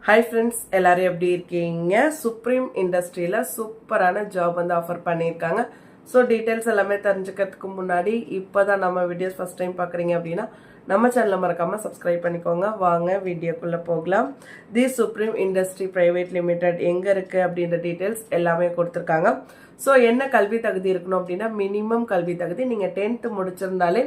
Hi friends, எல்லாரும் எப்படி இருக்கீங்க? சுப்ரீம் இண்டஸ்ட்ரியில சூப்பரான ஜாப் வந்து ஆஃபர் பண்ணியிருக்காங்க. ஸோ டீட்டெயில்ஸ் எல்லாமே தெரிஞ்சுக்கிறதுக்கு முன்னாடி இப்போதான் நம்ம வீடியோஸ் ஃபர்ஸ்ட் டைம் பார்க்குறீங்க அப்படின்னா நம்ம சேனலை மறக்காமல் சப்ஸ்கிரைப் பண்ணிக்கோங்க. வாங்க வீடியோக்குள்ளே போகலாம். The supreme industry private limited எங்கே இருக்குது அப்படின்ற டீட்டெயில்ஸ் எல்லாமே கொடுத்துருக்காங்க. ஸோ என்ன கல்வி தகுதி இருக்கணும் அப்படின்னா மினிமம் கல்வி தகுதி நீங்கள் 10th முடிச்சிருந்தாலே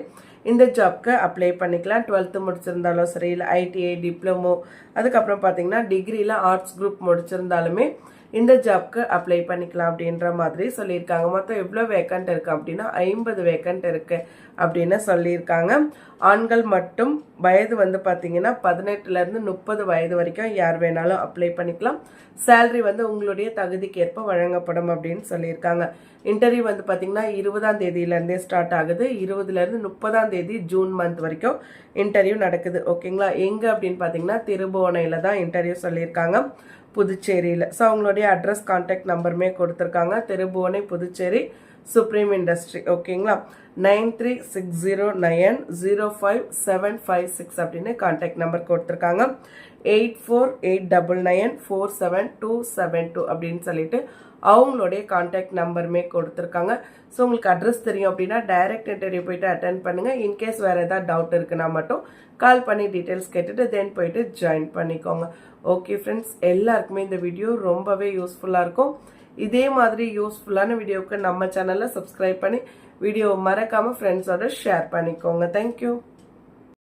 இந்த ஜாப்க்கு அப்ளை பண்ணிக்கலாம். 12th முடிச்சிருந்தாலும் சரி, இல்லை ஐடிஐ டிப்ளமோ, அதுக்கப்புறம் பார்த்தீங்கன்னா டிகிரியில் ஆர்ட்ஸ் குரூப் முடிச்சிருந்தாலுமே இந்த ஜாப்க்கு அப்ளை பண்ணிக்கலாம் அப்படின்ற மாதிரி சொல்லியிருக்காங்க. மொத்தம் எவ்வளோ வேக்கண்ட் இருக்குது அப்படின்னா 50 வேக்கண்ட் இருக்குது அப்படின்னு சொல்லியிருக்காங்க. ஆண்கள் மட்டும் வயது வந்து பார்த்தீங்கன்னா 18லேருந்து 30 வயது வரைக்கும் யார் வேணாலும் அப்ளை பண்ணிக்கலாம். சேலரி வந்து உங்களுடைய தகுதிக்கேற்ப வழங்கப்படும் அப்படின்னு சொல்லியிருக்காங்க. இன்டர்வியூ வந்து பார்த்தீங்கன்னா 20ஆம் தேதியிலேருந்தே ஸ்டார்ட் ஆகுது. 20லேருந்து 30ஆம் தேதி ஜூன் மந்த் வரைக்கும் இன்டர்வியூ நடக்குது. ஓகேங்களா? எங்கே அப்படின்னு பார்த்தீங்கன்னா திருபுவனையில் தான் இன்டர்வியூ சொல்லியிருக்காங்க, புதுச்சேரியில். ஸோ அவங்களுடைய அட்ரஸ் கான்டாக்ட் நம்பருமே கொடுத்துருக்காங்க. Thirubuvanai Puducherry supreme industry. ஓகேங்களா? 9360905756 அப்படின்னு கான்டாக்ட் நம்பர் கொடுத்துருக்காங்க. 8489947272 அப்படின்னு சொல்லிட்டு அவங்களுடைய கான்டாக்ட் நம்பருமே கொடுத்துருக்காங்க. ஸோ உங்களுக்கு அட்ரஸ் தெரியும் அப்படின்னா டைரக்ட் இன்டர்வியூ போயிட்டு அட்டென்ட் பண்ணுங்கள். இன்கேஸ் வேறு ஏதாவது டவுட் இருக்குன்னா மட்டும் கால் பண்ணி டீட்டெயில்ஸ் கேட்டுட்டு தென் போயிட்டு ஜாயின் பண்ணிக்கோங்க. ஓகே ஃப்ரெண்ட்ஸ், எல்லாருக்குமே இந்த வீடியோ ரொம்பவே யூஸ்ஃபுல்லாக இருக்கும். இதே மாதிரி யூஸ்ஃபுல்லான வீடியோவுக்கு நம்ம சேனலில் சப்ஸ்கிரைப் பண்ணி வீடியோவை மறக்காமல் ஃப்ரெண்ட்ஸோட ஷேர் பண்ணிக்கோங்க. தேங்க்யூ.